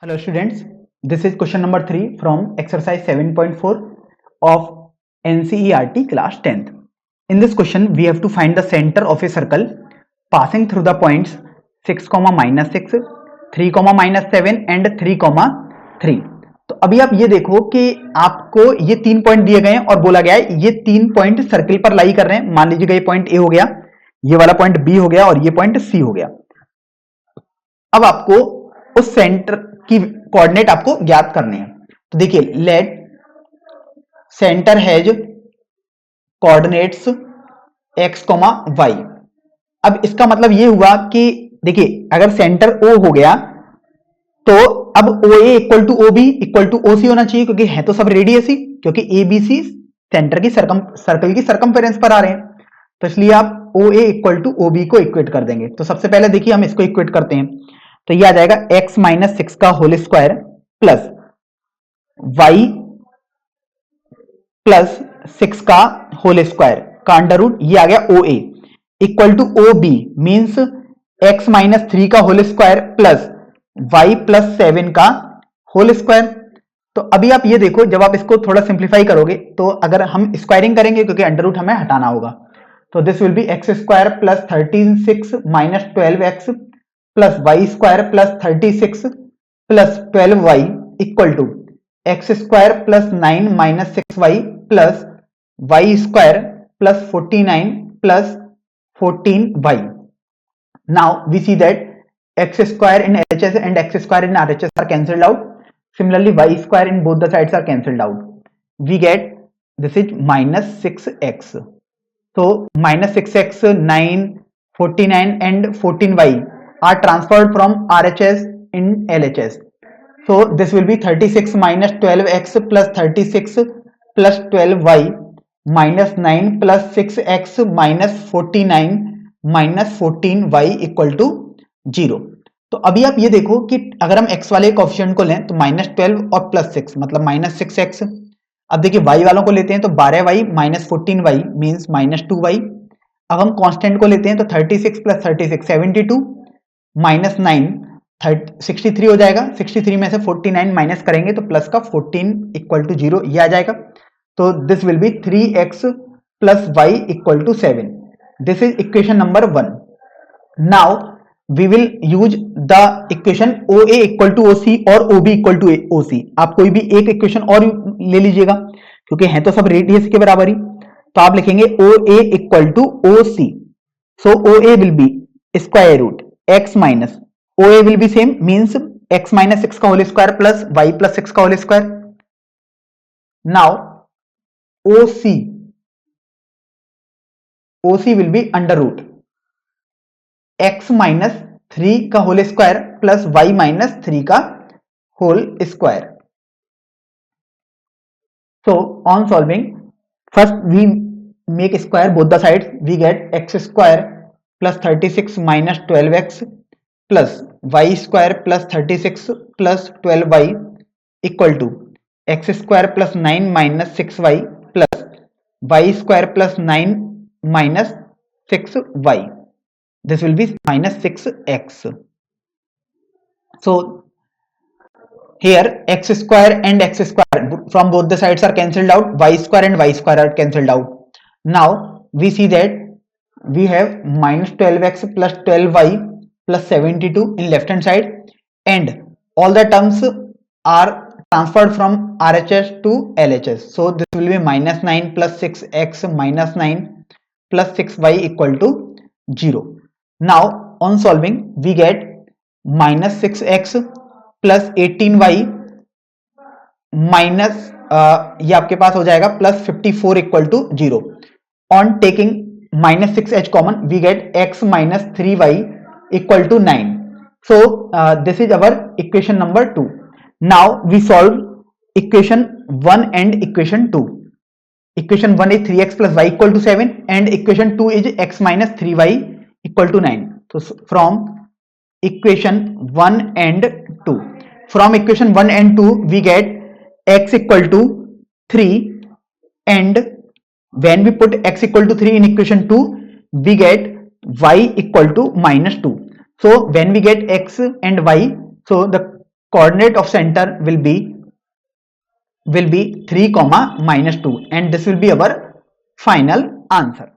Hello students, this is question number 3 from exercise 7.4 of NCERT class 10th. In this question, we have to find the center of a circle passing through the points 6, -6, 3, -7 and 3, 3. तो अभी आप ये देखो कि आपको ये 3 point दिए गए हैं और बोला गया है ये 3 पॉइंट सर्किल पर लाई कर रहे हैं। मान लीजिएगा ये पॉइंट ए हो गया, ये वाला पॉइंट बी हो गया और ये पॉइंट सी हो गया। अब आपको उस सेंटर की कोऑर्डिनेट आपको ज्ञात करने हैं। तो देखिए, let centre has coordinates x, y। अब इसका मतलब ये हुआ कि देखिए, अगर सेंटर O हो गया तो अब OA equal to OB equal to OC होना चाहिए, क्योंकि है तो सब रेडियस ही, क्योंकि ABC सेंटर की सर्कल की सर्कमफेरेंस पर आ रहे हैं। तो इसलिए आप OA इक्वल टू OB को इक्वेट कर देंगे। तो सबसे पहले देखिए हम इसको इक्वेट करते हैं। तो ये आ जाएगा x - 6 का whole square plus y plus 6 का होल स्क्वायर का अंडर रूट, ये आ गया OA equal to OB means x - 3 का whole square plus y plus 7 का होल स्क्वायर। तो अभी आप ये देखो, जब आप इसको थोड़ा सिंप्लीफाई करोगे तो अगर हम स्क्वायरिंग करेंगे क्योंकि अंडर रूट हमें हटाना होगा, तो this will be x square plus 36 minus 12x plus y square plus 36 plus 12y equal to x square plus 9 minus 6y plus y square plus 49 plus 14y. Now we see that x square in LHS and x square in RHS are cancelled out. Similarly, y square in both the sides are cancelled out. We get this is minus 6x. So minus 6x, 9, 49 and 14y are transferred from RHS in LHS. So this will be 36 minus 12x plus 36 plus 12y minus 9 plus 6x minus 49 minus 14y equal to 0. तो अभी आप ये देखो कि अगर हम x वाले coefficient को लें तो -12 और +6 मतलब -6x। अब देखिए y वालों को लेते हैं तो 12y minus 14y means -2y। अब हम कांस्टेंट को लेते हैं तो 36 प्लस 36 72 माइनस 9 63 हो जाएगा। 63 में से 49 माइनस करेंगे तो प्लस का 14 इक्वल टू 0 ये आ जाएगा। तो this will be 3x plus y equal to 7। This is equation number 1। Now we will use the equation OA equal to OC और OB इक्वल टू OC। आप कोई भी एक इक्वेशन और ले लीजिएगा क्योंकि है तो सब रेडियस के बराबर ही। तो आप लिखेंगे OA equal to OC। So OA will be square root x minus OA will be same means x minus 6 का whole square plus y plus 6 का whole square. Now OC will be under root x minus 3 का whole square plus y minus 3 का whole square. So on solving, first we make square both the sides. We get x square plus 36 minus 12x plus y square plus 36 plus 12y equal to x square plus 9 minus 6y plus y square plus 9 minus 6y. This will be minus 6x. So here x square and x square from both the sides are cancelled out. Y square and y square are cancelled out. Now we see that we have minus 12x plus 12y plus 72 in left hand side, and all the terms are transferred from RHS to LHS. So this will be minus 9 plus 6x minus 9 plus 6y equal to 0. Now on solving we get minus 6x plus 18y minus ये आपके पास हो जाएगा plus 54 equal to 0. On taking minus 6h common we get x minus 3y equal to 9. So this is our equation number 2. Now we solve equation 1 and equation 2. Equation 1 is 3x plus y equal to 7 and equation 2 is x minus 3y equal to 9. So from equation 1 and 2. From equation 1 and 2 we get x equal to 3, and when we put x equal to 3 in equation 2 we get y equal to minus 2. So when we get x and y, so the coordinate of center will be 3, -2, and this will be our final answer.